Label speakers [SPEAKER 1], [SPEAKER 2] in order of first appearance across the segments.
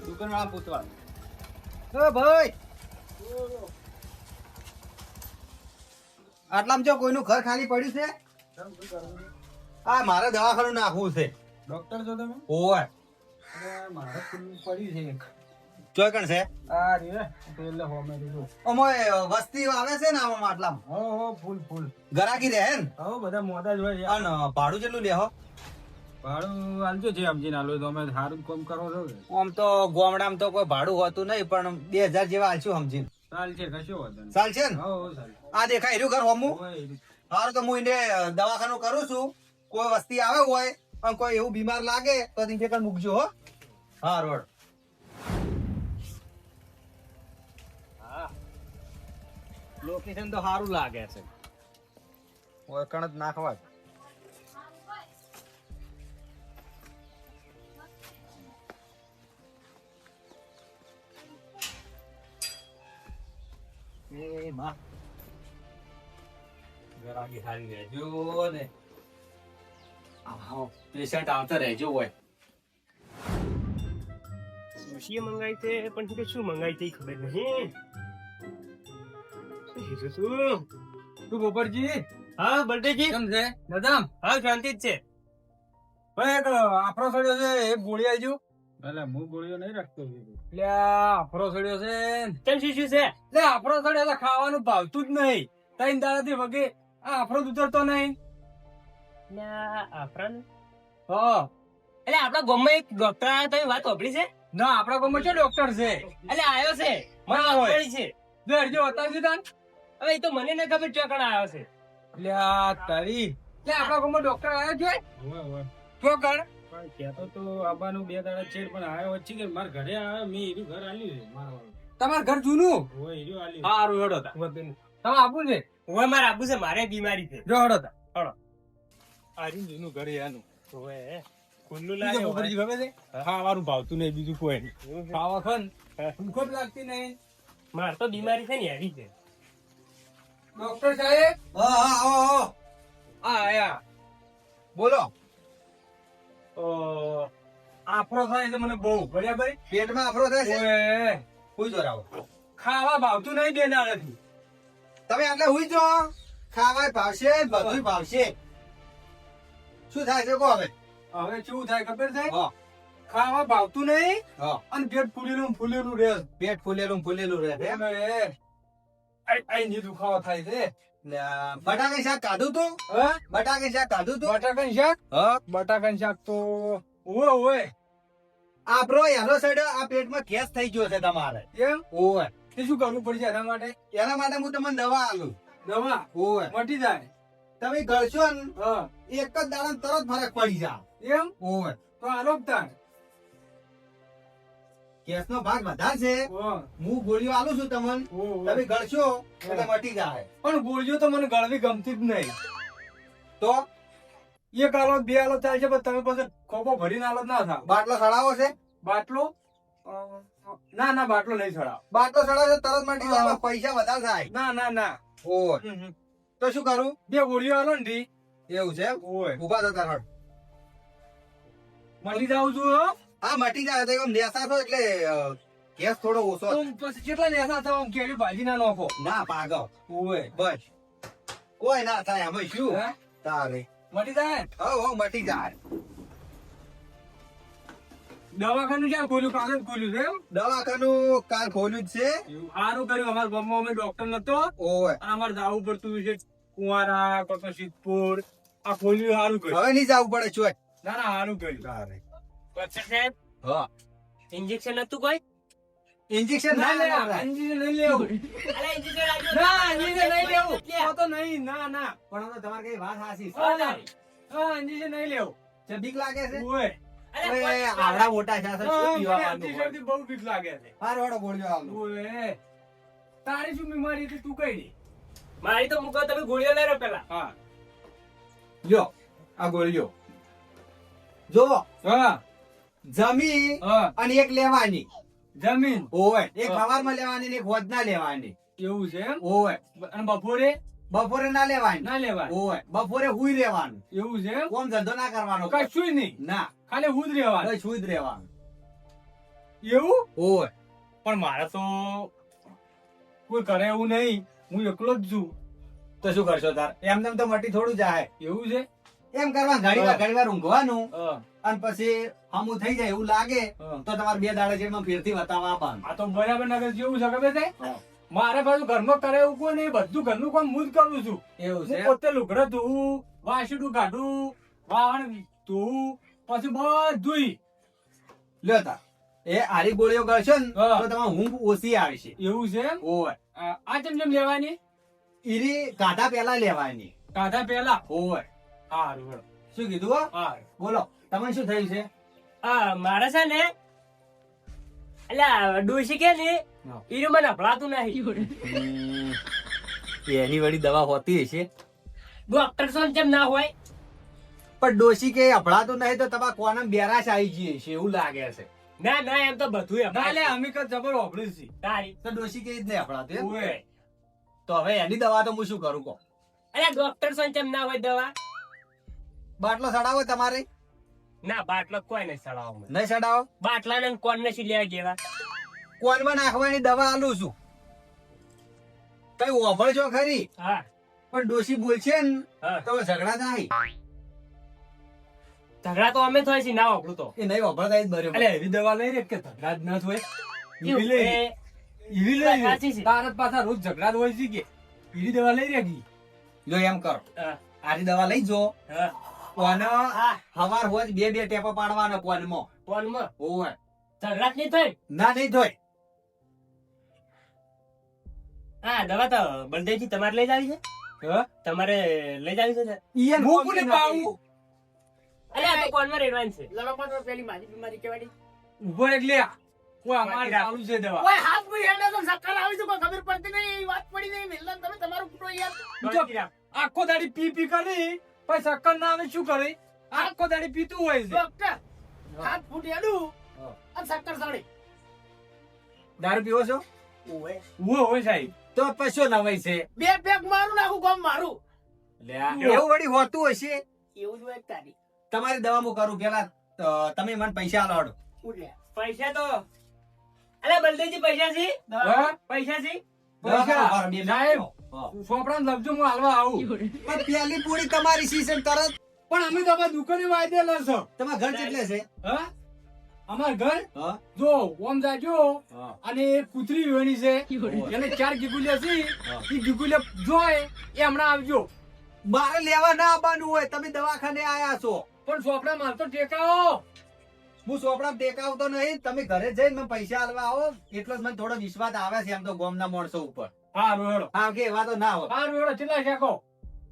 [SPEAKER 1] દુકાન વાળા પૂછવા
[SPEAKER 2] ભાઈ આટલામાં જો કોઈનું ઘર ખાલી પડ્યું છે? આ મારે દવાખાનું નાખવું છે.
[SPEAKER 1] ડોક્ટર છો તમે?
[SPEAKER 2] ઓય
[SPEAKER 1] મારે ખુલ્લું પડ્યું છે.
[SPEAKER 2] ચોય કણ છે?
[SPEAKER 1] આ રે એટલે હોમે દીધું.
[SPEAKER 2] ઓમોય વસ્તી આવે છે ને આમાં આટલામાં?
[SPEAKER 1] હો ફૂલ
[SPEAKER 2] ગરાકી રહે ને?
[SPEAKER 1] હો બધા મોટા જ હોય.
[SPEAKER 2] અને ભાડું કેટલું લે હો?
[SPEAKER 1] ભાડું આલજો જે સમજીને આલો તો અમે સારું કામ કરો છો.
[SPEAKER 2] આમ તો ગામડામાં તો કોઈ ભાડું હોતું નહીં, પણ 2000 જેવા આલશું સમજીને.
[SPEAKER 1] ચાલ છે કશો વાંધો નહીં.
[SPEAKER 2] ચાલ છે ને?
[SPEAKER 1] હો ચાલ.
[SPEAKER 2] આ દેખાય રહ્યું ઘર હોમું? હારું તો હું એને દવાખાનું કરું છું. કોઈ વસ્તી આવે હોય અને કોઈ એવું બીમાર લાગે તો તે કણ મૂકજો હો. હા રોડ. હા લોકેશન તો સારું લાગે છે. ઓય કણ જ નાખવા. એ માં ગરાગી હારી રહેજો ને. પેશન્ટ આવતા રહેજો હોય.
[SPEAKER 3] સુશીએ મંગાઈ છે પણ કે શું મંગાઈ તે ખબર નહીં.
[SPEAKER 1] તું બોપરજી?
[SPEAKER 3] હા બર્થડેજી
[SPEAKER 1] કેમ છે? નદામ?
[SPEAKER 3] હા શાંતિ જ છે.
[SPEAKER 1] ભાઈ એક આફરો સડ્યો છે, એક ગોળી આલજો. એટલે હું ગોળીઓ નહીં રાખતો. એટલે આફરો સડ્યો છે.
[SPEAKER 3] કેમ શું છે?
[SPEAKER 1] એટલે આફરો સડ્યો એટલે ખાવાનું ભાવતું જ નહીં. 3 દાડાથી વગે આ આફરો ઉતરતો નહીં.
[SPEAKER 3] આપણા
[SPEAKER 1] હા
[SPEAKER 3] એટલે આપણા ગામમાં એક ડોક્ટર આવ્યો તમે વાત સાંભળી છે?
[SPEAKER 1] ના, આપણા ગામમાં છે ડોક્ટર છે.
[SPEAKER 3] એટલે આવ્યો છે મને
[SPEAKER 1] હા,
[SPEAKER 3] વાત
[SPEAKER 1] હોય.
[SPEAKER 3] મળી છે.
[SPEAKER 1] જો હરજો બતાવજો તાન.
[SPEAKER 3] હવે એ તો મને ન ખબર ચોકણ આવ્યો છે.
[SPEAKER 1] એટલે આ તારી એટલે આપણા ગામમાં ડોક્ટર આવ્યો છે. ચોકણ પણ કહેતો તો આબાનું 2 દાડા છે પણ આવ્યો વચ્ચે કે મારા ઘરે આવ્યો. મેં એનું ઘર આલ્યું છે મારા. તમારું ઘર જૂનું હોય? એનું આલ્યું.
[SPEAKER 3] સારું હેડો તા.
[SPEAKER 1] તમે આપું છે?
[SPEAKER 3] હવે મારે આપવું છે, મારે બીમારી છે.
[SPEAKER 1] જો હડો તા.
[SPEAKER 3] હળો.
[SPEAKER 1] આર્યું જૂનું ઘર એનું.
[SPEAKER 3] હવે ખુલ્લું
[SPEAKER 1] બીજું
[SPEAKER 3] લાગે
[SPEAKER 1] ખબર છે ખબર છે? ખાવાનું ભાવતું નહીં, બીજું કોઈ નહીં.
[SPEAKER 3] એવું છે.
[SPEAKER 1] ખાવા ખન ભૂખ જ લાગતી નહીં.
[SPEAKER 3] મારે તો બીમારી છે ને એવી છે.
[SPEAKER 1] ડોક્ટર સાહેબ
[SPEAKER 2] હા હા આવો.
[SPEAKER 1] આ આયા.
[SPEAKER 2] બોલો.
[SPEAKER 1] આફરો થાય છે મને બહુ. બરાબર?
[SPEAKER 2] પેટમાં આફરો થાય છે?
[SPEAKER 1] ઓય,
[SPEAKER 2] હુઈ જો રાવો.
[SPEAKER 1] ખાવા ભાવતું નહીં 2 દાડાથી.
[SPEAKER 2] તમે એટલે હુઈ જો. ખાવાય ભાવશે, બધું ભાવશે. શું થાય છે કહો હવે?
[SPEAKER 1] હવે શું થાય ખબર છે?
[SPEAKER 2] હા
[SPEAKER 1] ખાવા ભાવતું નહીં
[SPEAKER 2] હા.
[SPEAKER 1] અને પેટ ફૂલેલું રહે.
[SPEAKER 2] પેટ ફૂલેલું રહે છે.
[SPEAKER 1] આઈ દુખાવો થાય છે.
[SPEAKER 2] બટાકા શાક કાઢું તું?
[SPEAKER 1] હા?
[SPEAKER 2] બટાકા શાક કાઢું તું?
[SPEAKER 1] બટાકાનું શાક?
[SPEAKER 2] હા.
[SPEAKER 1] બટાકાનું શાક તો ઓય
[SPEAKER 2] આપણો એનો સાઈડ આ પેટમાં ગેસ થઈ ગયો છે તમારે.
[SPEAKER 1] એમ
[SPEAKER 2] ઓય
[SPEAKER 1] તે શું કરવું પડશે એના માટે?
[SPEAKER 2] એના માટે હું તમને દવા આલું.
[SPEAKER 1] દવા
[SPEAKER 2] ઓય
[SPEAKER 1] મટી જાય.
[SPEAKER 2] તમે ગળશો ને
[SPEAKER 1] હા
[SPEAKER 2] એક જ દાડા તરત ફરક પડી જા.
[SPEAKER 1] એમ
[SPEAKER 2] ઓય
[SPEAKER 1] તો આરોપ થાય.
[SPEAKER 2] ગેસ નો ભાગ વધારે છે. હું ગોળીઓ આલું છું તમને. તમે ગળશો એટલે મટી જાય.
[SPEAKER 1] પણ ગોળીઓ તો મને ગળવી ગમતી જ નહીં.
[SPEAKER 2] તો
[SPEAKER 1] એક આલો 2 આલો ચાલશે પણ તમે પછી ખોખો ભરીને આલો ના થાવ.
[SPEAKER 2] બાટલો સડાવો છે?
[SPEAKER 1] બાટલો ના બાટલો નહીં ચડાવ.
[SPEAKER 2] બાટલો સડાવો તો તરત મટી જાય. પૈસા વધારે થાય.
[SPEAKER 1] ના
[SPEAKER 2] ઓય તો શું કરું?
[SPEAKER 1] 2 ગોળીઓ આલો ને ધી.
[SPEAKER 2] એવું છે?
[SPEAKER 1] ઓય
[SPEAKER 2] ઉભા થતા રડ.
[SPEAKER 1] મળી જાઉં છું હો.
[SPEAKER 2] હા મટી જાય તો એમ નેસા થો એટલે ગેસ થોડો ઓછો.
[SPEAKER 1] તો પછી કેટલા નેસા થવા આમ કેરી ભાજી ના નાખો.
[SPEAKER 2] ના પાગો.
[SPEAKER 1] ઓય
[SPEAKER 2] બસ કોઈ ના થાય આમાં શું
[SPEAKER 1] હે?
[SPEAKER 2] તારે
[SPEAKER 1] મટી જાય.
[SPEAKER 2] હો મટી જાય.
[SPEAKER 1] દવાખાનું ક્યાં ખોલ્યું? કાગળ ખોલ્યું છે એમ?
[SPEAKER 2] દવાખાનું કાલ ખોલ્યું જ છે.
[SPEAKER 1] સારું કર્યું. અમારા ગામમાં અમે ડોક્ટર નતો
[SPEAKER 2] ઓય
[SPEAKER 1] અને અમારે જવું પડતું છે કુંવારા કતો સિદ્ધપુર. આ ખોલ્યું સારું કર્યું.
[SPEAKER 2] હવે નહીં જવું પડે ચોય.
[SPEAKER 1] ના સારું કર્યું.
[SPEAKER 2] તારે
[SPEAKER 3] ડોક્ટર સાહેબ
[SPEAKER 2] હા
[SPEAKER 3] ઇન્જેક્શન હતું કોઈ?
[SPEAKER 2] ઇન્જેક્શન ના લેવાય.
[SPEAKER 1] ઇન્જેક્શન નહીં લેવું.
[SPEAKER 3] અલા ઇન્જેક્શન આપ્યો.
[SPEAKER 1] ના ઇન્જેક્શન નહીં લેવું. તો નહીં. ના
[SPEAKER 2] પણ હવે તમારે કઈ વાત હાસી છે.
[SPEAKER 1] હા ઇન્જેક્શન નહીં લેવું.
[SPEAKER 2] છે બીક લાગે છે?
[SPEAKER 1] ઓય
[SPEAKER 2] ઓય, આવડા મોટા છે શું પીવાનું?
[SPEAKER 1] અતિશયથી બહુ બીક લાગે છે.
[SPEAKER 2] હારો હારો ગોળીઓ આલો.
[SPEAKER 1] ઓય તારી શું બીમારી હતી તું કઈ દે.
[SPEAKER 3] મારી તો મૂકો તમે ગોળીઓ લઈ રહ્યો પેલા.
[SPEAKER 1] હા
[SPEAKER 2] લ્યો આ ગોળીઓ જો.
[SPEAKER 1] હા
[SPEAKER 2] જમી
[SPEAKER 1] હા
[SPEAKER 2] અને એક લેવાની.
[SPEAKER 1] જમીન
[SPEAKER 2] ઓય એક
[SPEAKER 1] હા.
[SPEAKER 2] સવારમાં લેવાની ને એક હોજના લેવાની.
[SPEAKER 1] એવું છે એમ?
[SPEAKER 2] ઓય
[SPEAKER 1] અને બપોરે
[SPEAKER 2] બપોરે ના લેવાની.
[SPEAKER 1] ના લેવાય.
[SPEAKER 2] ઓય બપોરે હુઈ રહેવાનું.
[SPEAKER 1] એવું છે એમ?
[SPEAKER 2] કોમ ધંધો ના કરવાનો.
[SPEAKER 1] કશું નહીં.
[SPEAKER 2] ના
[SPEAKER 1] ખાલી હું જ રહેવાનું.
[SPEAKER 2] બસ હુઈ જ રહેવાનું.
[SPEAKER 1] એવું
[SPEAKER 2] ઓય
[SPEAKER 1] પણ મારે તો કોઈ કરે એવું નહીં, હું એકલો જ છું.
[SPEAKER 2] તો શું કરશો તાર? એમને તો મટી થોડું જાય.
[SPEAKER 1] એવું છે.
[SPEAKER 2] એમ કરવા ઘણી વાર ઊંઘવાનું
[SPEAKER 1] હા,
[SPEAKER 2] અને પછી હમું થઈ જાય એવું લાગે
[SPEAKER 1] હા.
[SPEAKER 2] તો તમારે 2 દાડા જેમાં ફેરથી બતાવવા આપવાનું.
[SPEAKER 1] આ તો બરાબર નગર જેવું છે ખબર છે.
[SPEAKER 2] હા.
[SPEAKER 1] મારે પાછું ઘરમાં કરે એવું કોઈ નહીં, બધું ઘરનું કામ હું જ કરું છું.
[SPEAKER 2] એવું
[SPEAKER 1] હું
[SPEAKER 2] છે
[SPEAKER 1] પોતે લુગડો ધોવું, વાસણું કાઢું, વાહણ ધોવું, પછી બધુંય.
[SPEAKER 2] લ્યો તાર એ આરી ગોળીઓ ગળશો ને
[SPEAKER 1] હા.
[SPEAKER 2] તો તમારે ઊંઘ ઓછી આવે છે.
[SPEAKER 1] એવું છે એમ?
[SPEAKER 2] ઓય
[SPEAKER 1] આ ચમ લેવાની
[SPEAKER 2] ઈરી કાઢા પેલા લેવાની.
[SPEAKER 1] કાઢા પેલા.
[SPEAKER 2] ઓય
[SPEAKER 1] હારું
[SPEAKER 2] શું કીધું હો?
[SPEAKER 1] હારું.
[SPEAKER 2] બોલો તમને શું થયું છે?
[SPEAKER 3] આ મારે છે ને એટલે ડોશી કે ને
[SPEAKER 2] હા.
[SPEAKER 3] ઈ મને અભળાતું નહીં.
[SPEAKER 2] એની વળી દવા હોતી હશે
[SPEAKER 3] ડોક્ટર સોન જેમ ના હોય.
[SPEAKER 2] પણ ડોશી કે અભળાતું નહીં તો તમારે કોને બેરાશ આવી ગઈ છે એવું લાગે છે.
[SPEAKER 3] ના ના એમ તો બધું
[SPEAKER 1] ના લે અમે કઈ જબર વાપર્યું છે.
[SPEAKER 3] તારી
[SPEAKER 2] તો ડોશી કે જ નહીં અભળાતું એમ?
[SPEAKER 1] ઓય.
[SPEAKER 2] તો હવે એની દવા તો હું શું કરું કહો?
[SPEAKER 3] અરે ડોક્ટર સોન જેમ ના હોય દવા.
[SPEAKER 2] બાટલો સડાવો તમારે?
[SPEAKER 3] ના બાટલો કોઈ નહીં ચડાવો મને.
[SPEAKER 2] નહીં સડાવો?
[SPEAKER 3] બાટલા ને કોણ ને લેવા જેવા.
[SPEAKER 2] કોનમાં નાખવાની દવા આલું છું. કઈ ઓભળજો ખરી
[SPEAKER 3] હા
[SPEAKER 2] પણ ડોશી બોલશે ને
[SPEAKER 3] હા
[SPEAKER 2] તો ઝઘડા થાય.
[SPEAKER 3] ઝઘડા તો અમે થાય છે ના વાપરું તો.
[SPEAKER 2] એ નહીં ઓભળતા જ બરાબર.
[SPEAKER 1] અલે એવી દવા લઈ રે કે ઝઘડા જ ના થાય. એવી લઈ રે.
[SPEAKER 3] એ
[SPEAKER 1] એવી લઈ રે.
[SPEAKER 3] સાચી છે.
[SPEAKER 1] તારત પાછા રોજ ઝઘડા જ હોય છે કે એવી દવા લઈ રે ગઈ.
[SPEAKER 2] જો એમ કરો
[SPEAKER 3] હા,
[SPEAKER 2] આરી દવા લઈ જો
[SPEAKER 3] હા.
[SPEAKER 2] કોને
[SPEAKER 3] હા
[SPEAKER 2] હવાર હોજ 2 ટેપા પાડવાનો કોનમાં.
[SPEAKER 3] કોણમાં
[SPEAKER 2] ઓય
[SPEAKER 3] ઝઘડા જ નહીં થાય.
[SPEAKER 2] ના નહીં થોય.
[SPEAKER 3] હા દવા તો બલદેવજી તમારે લઈ જાવી છે.
[SPEAKER 1] હા?
[SPEAKER 3] તમારે લઈ જાવી છે ને?
[SPEAKER 2] ઈયન
[SPEAKER 1] હું કોને પાવું?
[SPEAKER 3] અરે આ તો કોણમાં રહેવાનું છે. લડોમાં તો પેલી મારી બીમારી કહેવાડી.
[SPEAKER 1] ઉભો એટલે કોઈ અમારે ચાલુ છે દવા.
[SPEAKER 3] ઓય હાથ મુઈ હેડે તો સક્કર આવી છે કોઈ ખબર પડતી નહીં. વાત પડી નહીં મિલન તમે તમારું પૂરો યાર.
[SPEAKER 1] આખો દાડી પી પી કરી પછી શક્કર ના આવે શું કરે? આખો દાડી પીતું હોય છે.
[SPEAKER 3] ડોક્ટર હાથ ફૂટ હેડું
[SPEAKER 2] હા.
[SPEAKER 3] અને સક્કર સડી.
[SPEAKER 2] દારૂ પીવો છો?
[SPEAKER 3] ઓય
[SPEAKER 1] ઉભો હોય સાહેબ.
[SPEAKER 2] તો પશો નવાઈ છે.
[SPEAKER 3] બે પેક મારું નાખું ગામ મારું.
[SPEAKER 2] એવું વળી હોતું હશે.
[SPEAKER 3] એવું જ હોય તારી.
[SPEAKER 2] તમારી દવા હું કરું પેલા તમે મને પૈસા આલો.
[SPEAKER 3] ઉડ્યા પૈસા તો અલે બલદેવજી પૈસા છે.
[SPEAKER 1] હા?
[SPEAKER 3] પૈસા છે.
[SPEAKER 1] પૈસા સાહેબ સોપડા લખજો હું હાલવા આવું.
[SPEAKER 2] પણ પેલી પૂરી તમારી સીઝન તરત.
[SPEAKER 1] પણ અમે તો અમારી દુકાને વાયદેલા છો.
[SPEAKER 2] તમારા ઘર કેટલે છે?
[SPEAKER 1] હા? અમાર ઘર
[SPEAKER 2] હા
[SPEAKER 1] જો ઓમ જાજો
[SPEAKER 2] હા.
[SPEAKER 1] અને એક કૂતરી વેણી છે એને 4 ગીગુલિયા છે.
[SPEAKER 2] હા.
[SPEAKER 1] ઈ ગીગુલિયા જોય એ હમણાં આવજો.
[SPEAKER 2] મારે લેવા ના આવવાનું હોય તમે દવાખાને આયા છો.
[SPEAKER 1] પણ સોપડા માર તો ટેકાઓ.
[SPEAKER 2] હું સોપડા ટેકાવતો નહીં. તમે ઘરે જઈને મને પૈસા આલવા આવો એટલો જ મને થોડો વિશ્વાસ આવે છે એમ તો ગામના માણસો ઉપર.
[SPEAKER 1] હારું હેડો.
[SPEAKER 2] હા કે એવા તો ના હોય.
[SPEAKER 1] હારું હેડો કેટલા શેકો?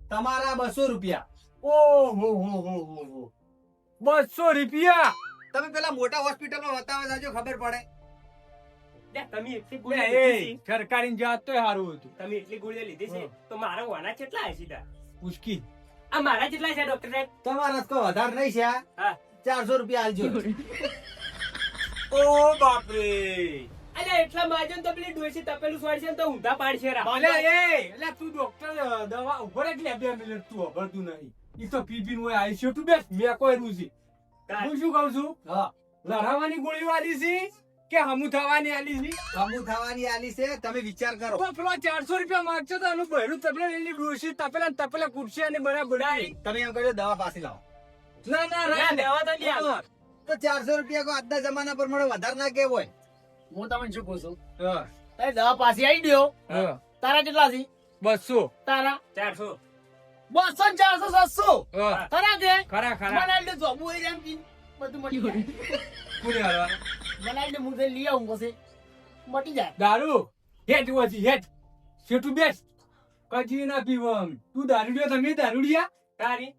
[SPEAKER 2] તમારા 200 રૂપિયા.
[SPEAKER 1] ઓહો હો હો હો 200 રૂપિયા.
[SPEAKER 2] તમે પેલા મોટા હોસ્પિટલમાં બતાવવા જાજો ખબર પડે.
[SPEAKER 3] લે, તમે એટલી
[SPEAKER 1] લે,
[SPEAKER 3] ગોળીઓ
[SPEAKER 1] એ
[SPEAKER 3] લીધી છે.
[SPEAKER 1] સરકારી જાત તોય હારું હતું.
[SPEAKER 3] તમે એટલી ગોળીઓ લીધી છે તો મારા વાના કેટલા હશે સીધા?
[SPEAKER 1] ઉશ્કી.
[SPEAKER 3] આ મારા કેટલા છે ડોક્ટર સાહેબ?
[SPEAKER 2] તમારા તો વધારે નહીં છે આ.
[SPEAKER 3] હા
[SPEAKER 2] 400 રૂપિયા આલજો.
[SPEAKER 1] ઓ બાપરે.
[SPEAKER 3] અલે એટલા માજન તો પેલી ડોસી તપેલું સ્વાડ છે ને તો ઊંધા પાડશે રા.
[SPEAKER 1] અલે એ તું ડોક્ટર દવા ઉભો રે એટલે 2 મિનિટ તું અભરતું નહીં. ઈ તો પીપી નું આઈસીયુ તું બેસ મેં કોઈ રૂસી. હું શું કહું છું?
[SPEAKER 2] હા
[SPEAKER 1] લડાવાની ગોળીઓ આલી છે કે હમુ થવાની આલી છે?
[SPEAKER 2] કમુ થવાની આલી છે તમે વિચાર કરો.
[SPEAKER 1] તો પેલો 400 રૂપિયા માંગશો તો એનું બહેરું તપેલા લઈને ડોસી તપેલા ને તપેલા કુટશે અને બરાબર.
[SPEAKER 2] તમે એમ કહો દવા પાછી લાવો.
[SPEAKER 1] ના ના
[SPEAKER 3] ના, દવા તો લ્યા.
[SPEAKER 1] હા.
[SPEAKER 2] તો 400 રૂપિયા કો આજના જમાના પર મળે વધારે ના કે હોય.
[SPEAKER 3] હું તમને શું કહું છું?
[SPEAKER 1] હા.
[SPEAKER 3] તારી દવા પાછી આવી ગયો.
[SPEAKER 1] હા.
[SPEAKER 3] તારા કેટલા છે?
[SPEAKER 1] 200.
[SPEAKER 3] તારા 400. 200 400 700.
[SPEAKER 1] હા.
[SPEAKER 3] તારા કે
[SPEAKER 1] ખરા ખરા.
[SPEAKER 3] બનાવી દે જો હું એમ કી બધું મટી જાય.
[SPEAKER 1] પૂરી હાલવા.
[SPEAKER 3] બનાવી દે હું તે લઈ આવું પછી મટી જાય.
[SPEAKER 1] દારૂ હેઠ વાંચી હેઠ સેટું બેસ કજી ના પીવાનું. તું દારૂડિયો તમે દારૂડિયા
[SPEAKER 3] તારી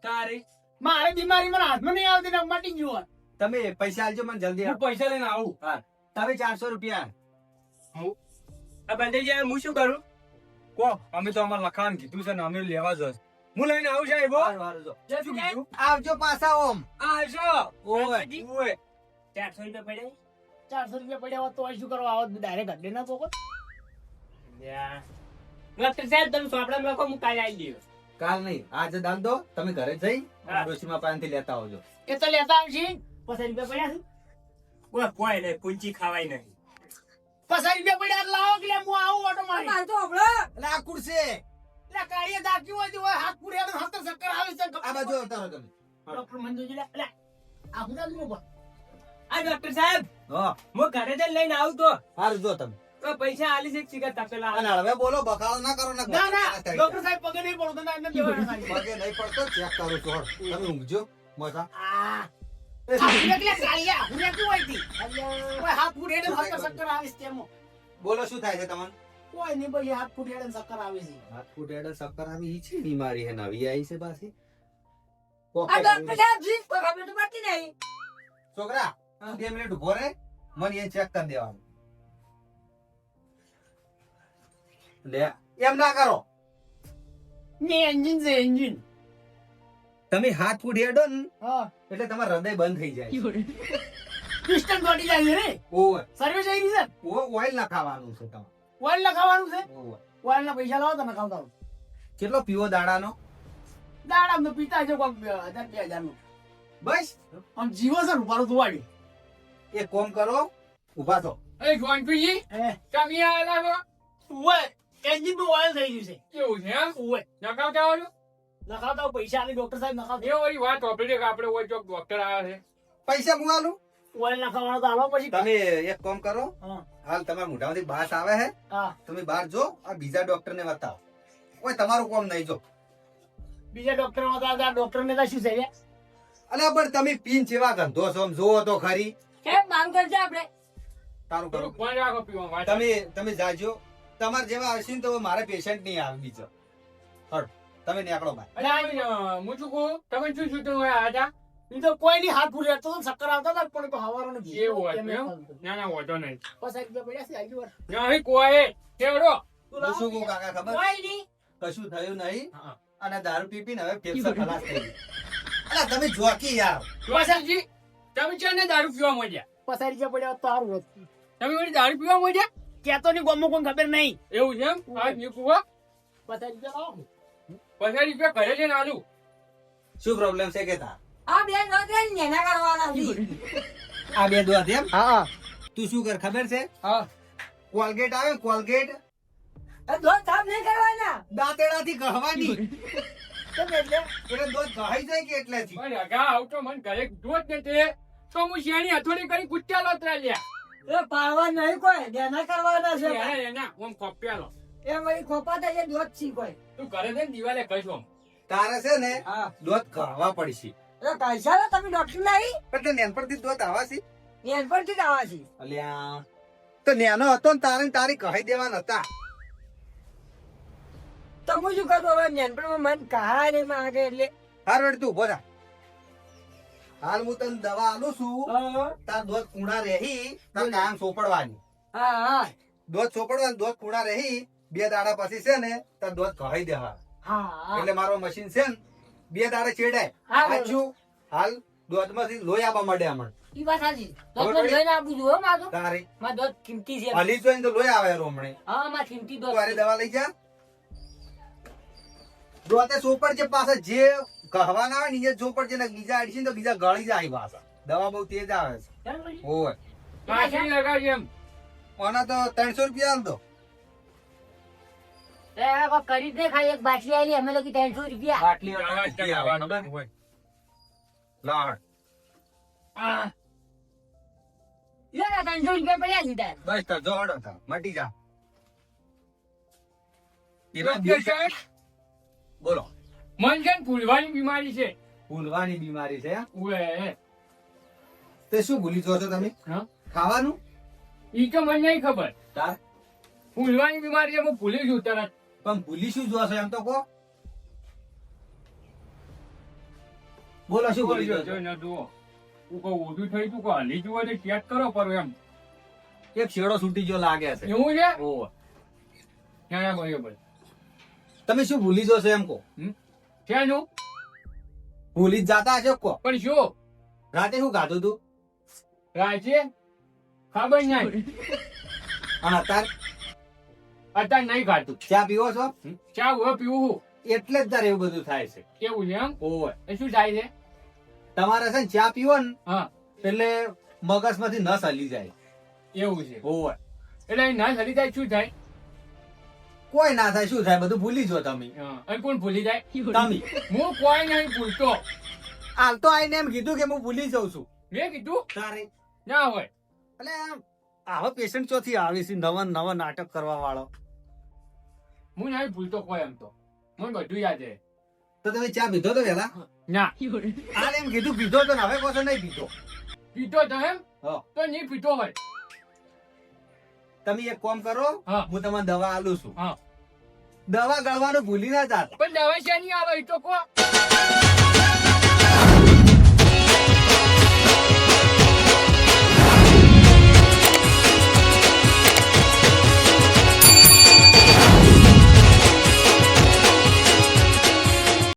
[SPEAKER 1] તારે
[SPEAKER 3] મારી બીમારી મને હાથમાં નહીં આવતી ને મટી ગયું હોત.
[SPEAKER 2] તમે પૈસા આલજો મને જલ્દી.
[SPEAKER 1] હું પૈસા લઈને આવું.
[SPEAKER 2] હા તમે 400 રૂપિયા.
[SPEAKER 3] આ બંધાઈ હું શું કરું?
[SPEAKER 1] કો અમે તો અમારે લખાણ કીધું છે ને અમે લેવા જશ. હું લઈને આવું સાહેબ હો.
[SPEAKER 2] હારું, હારું, જો.
[SPEAKER 1] જે શું કીધું?
[SPEAKER 2] આવજો પાછા ઓમ.
[SPEAKER 1] આવશો.
[SPEAKER 2] ઓય
[SPEAKER 1] ઓય
[SPEAKER 3] 400 રૂપિયા પડ્યા? 400 રૂપિયા પડ્યા હોત તો અહીં શું કરવા આવત? ડાયરેક્ટ અડે ના પોકો. ડોક્ટર સાહેબ તમે સોપડામાં લખો હું કાલે આવી દઉં.
[SPEAKER 2] કાલ નહીં આજે દાલ દો. તમે ઘરે જઈ
[SPEAKER 3] હા.
[SPEAKER 2] ડોશીમાં પાસેથી લેતા આવજો.
[SPEAKER 3] એ તો લેતા આવશે. 50 રૂપિયા પડ્યા છે?
[SPEAKER 4] કોઈ નહીં, પૂંચી ખાવાય નહીં.
[SPEAKER 3] પસાઈ બે પડ્યા લાવો કે લે, હું આવું ઓટો મારી.
[SPEAKER 1] મારે તો હમણો.
[SPEAKER 2] એટલે આ ખુરશી.
[SPEAKER 3] લે કાળીએ દાખ્યું હોય તો હોય, હાથ પૂર્યા તો હાથ ચક્કર આવે છે.
[SPEAKER 2] આ બાજુ અવતારો તમે.
[SPEAKER 3] ડોક્ટર મંજુજી લે, લે આ હું દાદુ ઉપર.
[SPEAKER 1] આ ડોક્ટર સાહેબ
[SPEAKER 2] હા,
[SPEAKER 1] હું ઘરે જઈને લઈને આવું તો
[SPEAKER 2] હારું જો તમે.
[SPEAKER 1] તો પૈસા આલી છે ચીકર તપેલા
[SPEAKER 2] અને હવે બોલો, બખાડો ના કરો ને.
[SPEAKER 3] ના ના ડોક્ટર સાહેબ પગે નહીં પડો તો એમને દેવાના સારી.
[SPEAKER 2] પગે નહીં પડતો, ચેક કરું છું. હળ. તમે ઊંઘજો મોટા.
[SPEAKER 3] આ હું એટલે કાળીયા હું એટલે હોય તી. કોઈ હાથ પૂર્યા તો હાથ ચક્કર આવે છે તેમાં.
[SPEAKER 2] બોલો શું થાય છે તમને?
[SPEAKER 3] કોઈ નહીં ભાઈ, હાથ પૂર્યા તો ચક્કર આવે છે.
[SPEAKER 2] હાથ ફૂટેડે શક્કર આવી ઈ છે બીમારી હે, નવી આવી છે પાછી.
[SPEAKER 1] આ ડોક્ટર સાહેબ જી કોઈ ખબર તો પડતી નહીં.
[SPEAKER 2] છોકરા 2 મિનિટ ઉભો રહે, મને એ ચેક કરી દેવાનું. લે એમ ના કરો.
[SPEAKER 3] ને એન્જિન છે એન્જિન.
[SPEAKER 2] તમે હાથ ફૂટ હેડો ને
[SPEAKER 3] હા
[SPEAKER 2] એટલે તમારું હૃદય બંધ થઈ જાય.
[SPEAKER 3] પિસ્ટન તોડી જાય છે રે.
[SPEAKER 2] ઓય
[SPEAKER 3] સર્વિસ આવી રહી છે.
[SPEAKER 2] ઓઇલ નાખાવાનું છે તમારે.
[SPEAKER 3] ઓઇલ લખાવાનું છે.
[SPEAKER 2] ઓય.
[SPEAKER 3] ઓઇલ ના પૈસા લાવો તો નખાવતા આવો.
[SPEAKER 2] કેટલો પીવો દાડાનો?
[SPEAKER 3] દાડા તો પીતા છે કોક 1000 નું.
[SPEAKER 2] બસ
[SPEAKER 3] આમ જીવો છે રૂપારો ધોવાડી.
[SPEAKER 2] એક કોમ કરો, ઉભા થો.
[SPEAKER 1] એ જોનપીજી
[SPEAKER 3] હે
[SPEAKER 1] તમે આયા
[SPEAKER 3] ઓય એન્જિન નું ઓઇલ થઈ ગયું છે.
[SPEAKER 1] કેવું છે એમ
[SPEAKER 3] ઓય
[SPEAKER 1] નકાવતા આવડું
[SPEAKER 3] નખાવતા આવો, પૈસા આલી ડોક્ટર સાહેબ નખાવતા.
[SPEAKER 1] એ વળી વાત ઓપરેટ આપણે હોય ચોક ડોક્ટર આવે છે
[SPEAKER 2] પૈસા મુઆલું.
[SPEAKER 3] ઓઇલ નખાવવાનો તો આલો પછી.
[SPEAKER 2] તમે એક કામ કરો,
[SPEAKER 3] હા
[SPEAKER 2] હાલ તમારા મોઢામાંથી બાસ આવે હે,
[SPEAKER 3] હા
[SPEAKER 2] તમે બહાર જો, આ બીજા ડોક્ટર ને બતાવો. ઓય તમારું કામ નહીં જો.
[SPEAKER 3] બીજા ડોક્ટર માં તો ડોક્ટર ને તો શું છે રે?
[SPEAKER 2] અલ્યા પણ તમે પીન જેવા ગંધો છો, આમ જોવો તો ખરી.
[SPEAKER 1] કેમ માંગ કરજો આપણે
[SPEAKER 2] તારું કરો.
[SPEAKER 1] થોડું ફોન રાખો પીવા વાત
[SPEAKER 2] તમે જાજો. તમારે જેવા હશે ને તો મારે પેશન્ટ નહીં આવે બીજો. હળ તમે નીકળો બાય.
[SPEAKER 1] અરે હું શું કહું તમે શું શું તમે આયા હતા
[SPEAKER 3] ઈ તો કોઈ ની હાથ પૂરી તો ચક્કર આવતા હતા પણ તો હવારો ને
[SPEAKER 1] એવું હતું એમ? ના ના વાંધો નહીં
[SPEAKER 3] પસાઈ ગયા પડ્યા છે આજુ વાર.
[SPEAKER 1] નહીં કોઈ કેવડો
[SPEAKER 2] હું શું કહું કાકા ખબર?
[SPEAKER 3] કોઈ ની
[SPEAKER 2] કશું થયું નહીં.
[SPEAKER 1] હા.
[SPEAKER 2] અને દારૂ પી પીને હવે ફેફસા ખલાસ થઈ ગઈ. અલા તમે જોકી યાર.
[SPEAKER 1] વાસણજી તમે ચાને દારૂ પીવા માંડ્યા
[SPEAKER 3] પસાઈ ગયા પડ્યા તો સારું હતું.
[SPEAKER 1] તમે વળી દારૂ પીવા માંડ્યા
[SPEAKER 3] કેતો ની ગમો કોઈ ખબર નહીં.
[SPEAKER 1] એવું છે એમ આ નીકુવા
[SPEAKER 3] પસાઈ ગયા લાવો.
[SPEAKER 1] 50 રૂપિયા ઘરે જઈને આલું
[SPEAKER 2] શું પ્રોબ્લેમ છે કે તાર?
[SPEAKER 1] આ બે નોંધ નેના કરવાના
[SPEAKER 2] આ બે દોત એમ?
[SPEAKER 3] હા
[SPEAKER 2] તું શું કર ખબર છે?
[SPEAKER 1] હા
[SPEAKER 2] કોલગેટ આવે ને, કોલગેટ
[SPEAKER 1] દોસ્ત સાફ નહીં કરવાના
[SPEAKER 2] દાંતેડાથી કહેવાની.
[SPEAKER 3] કેમ એટલે?
[SPEAKER 2] એટલે દોત કહાઈ જાય કે એટલેથી.
[SPEAKER 1] પણ અગા આવતો મને ઘરે કીધું જ ને તે તો હું શેણી હથોડી કરી કુચ્ચા લોતરા લ્યા
[SPEAKER 5] એ પાડવા નહીં કોઈ ધ્યાન કરવાના છે
[SPEAKER 1] એના એના ઓમ ખપ્યાલો
[SPEAKER 5] એ વળી ખોપાતા જે દોત છી કોઈ
[SPEAKER 1] તું ઘરે જઈને દિવાલે કહીશું
[SPEAKER 2] તારે છે ને
[SPEAKER 5] હા
[SPEAKER 2] દોત કહેવા પડશે.
[SPEAKER 5] એ કૈસા તમે ડોક્ટર નહીં
[SPEAKER 2] એટલે નેનપણથી દોત આવાસી.
[SPEAKER 5] એન પરથી જ આવા છે
[SPEAKER 2] અલ્યા તો નેનો હતો ને તારે ને તારી કહી દેવાના હતા.
[SPEAKER 5] તો હું શું કરતો હવે નેનપણમાં મન કહા રે માગે એટલે
[SPEAKER 2] હાર વળી તું ઉભો થા. હાલ હું તને દવા આલું છું. તાર દોત કુણા રહી, તાર કાયમ સોપડવાની.
[SPEAKER 5] હા હા
[SPEAKER 2] દોત સોપડવાની, દોત કુણા રહી. 2 દાડા પછી છે ને તાર દોત કહી દેવા.
[SPEAKER 5] હા
[SPEAKER 2] એટલે મારો મશીન છે ને 2 દાડે ચેડાય.
[SPEAKER 5] હા,
[SPEAKER 2] પાછું હાલ દોતમાંથી લોહી આવવા માંડે હમણાં.
[SPEAKER 5] ઈ વાત સાચી
[SPEAKER 2] ખબર
[SPEAKER 5] દોત
[SPEAKER 2] પડી?
[SPEAKER 5] લઈને આપું છું હો મારું
[SPEAKER 2] તારી
[SPEAKER 5] માં દોત કિંમતી છે
[SPEAKER 2] હલી જોઈને તો લોહી આવે રોમણે.
[SPEAKER 5] હા માં કિંમતી દોત
[SPEAKER 2] તું આરી દવા લઈ જા. દોતે સોપડ છે પાછા જે કહેવાના આવે ને એ સોપડ છે ને બીજા અડીશી તો બીજા ગળી જાય પાછા. દવા બહુ તેજ આવે છે. ઓય
[SPEAKER 1] કાશી લગાડી એમ
[SPEAKER 2] ઓના તો 300 રૂપિયા આલ દો.
[SPEAKER 5] એ કો કરી દે ખાલી એક બાટલી આલી અમે લોકો 300 રૂપિયા
[SPEAKER 2] બાટલી
[SPEAKER 1] હોય
[SPEAKER 2] લાડ
[SPEAKER 1] આ
[SPEAKER 5] લે 300 રૂપિયા પડ્યા લીધા
[SPEAKER 2] બસ તો જોડો તા મટી જા.
[SPEAKER 1] ડોક્ટર સાહેબ
[SPEAKER 2] બોલો.
[SPEAKER 1] મન છે ને ભૂલવાની બીમારી છે
[SPEAKER 2] ભૂલવાની બીમારી છે.
[SPEAKER 1] ઉએ
[SPEAKER 2] તે શું ભૂલી જો છો તમે?
[SPEAKER 1] હા
[SPEAKER 2] ખાવાનું?
[SPEAKER 1] ઈ તો મને નહીં ખબર
[SPEAKER 2] તાર
[SPEAKER 1] ભૂલવાની બીમારી છે હું ભૂલી ગયું તરત
[SPEAKER 2] પણ ભૂલી શું જો છો એમ તો કહો. બોલો શું ભૂલી જો છો?
[SPEAKER 1] જોઈને જુઓ તું કોઈ ઊંધું થઈ તું કોઈ હલી જુઓ તો ચેક કરો પર એમ
[SPEAKER 2] એક શેડો છૂટી જો લાગે છે.
[SPEAKER 1] એવું છે
[SPEAKER 2] ઓહ.
[SPEAKER 1] ના ના બરાબર
[SPEAKER 2] તમે શું ભૂલી જો છો એમ કહો.
[SPEAKER 1] શેનું
[SPEAKER 2] ભૂલી જ જાતા હશો કહો.
[SPEAKER 1] પણ શું
[SPEAKER 2] રાતે શું ખાધું તું?
[SPEAKER 1] રાજે ખબર નહીં
[SPEAKER 2] અને અત્યારે
[SPEAKER 1] અત્યારે નહીં ખાતું
[SPEAKER 2] ચા પીવો છો?
[SPEAKER 1] ચા હવે પીવું
[SPEAKER 2] એટલે જ તારે એવું બધું થાય છે.
[SPEAKER 1] કેવું છે એમ
[SPEAKER 2] ઓહ.
[SPEAKER 1] એ શું થાય છે
[SPEAKER 2] તમારે છે ને ચા પીવો ને
[SPEAKER 1] હા
[SPEAKER 2] એટલે મગજમાંથી નસ હલી જાય.
[SPEAKER 1] એવું છે
[SPEAKER 2] ઓવે.
[SPEAKER 1] એટલે અહીં ના હલી જાય શું થાય?
[SPEAKER 2] કોઈ ના થાય, શું થાય, બધું ભૂલી જો તમે.
[SPEAKER 1] હા, અને કોણ ભૂલી જાય?
[SPEAKER 2] તમે
[SPEAKER 1] હું કોઈ નહીં ભૂલતો.
[SPEAKER 2] હાલ તો આઈને એમ કીધું કે હું ભૂલી જાઉં છું.
[SPEAKER 1] મેં કીધું
[SPEAKER 2] તારે
[SPEAKER 1] ના હોય.
[SPEAKER 2] એટલે આમ આવા પેશન્ટ ચોથી આવે છે નવા નવા નાટક કરવા વાળો.
[SPEAKER 1] હું નહીં ભૂલતો કોઈ એમ તો. મને બધું યાદ છે.
[SPEAKER 2] તો તમે ચા પીધો તો પેલા?
[SPEAKER 1] ના
[SPEAKER 2] હાલ એમ કીધું પીધો તો ને હવે કહો છો નહીં પીધો.
[SPEAKER 1] પીતો તો એમ
[SPEAKER 2] હા.
[SPEAKER 1] તો નહીં પીતો હોય.
[SPEAKER 2] તમે એક કામ કરો,
[SPEAKER 1] હા.
[SPEAKER 2] હું તમને દવા આલું છું.
[SPEAKER 1] હા.
[SPEAKER 2] દવા ગળવાનું ભૂલી ના જાતા.
[SPEAKER 1] પણ દવા શેની આવે એ તો કહો.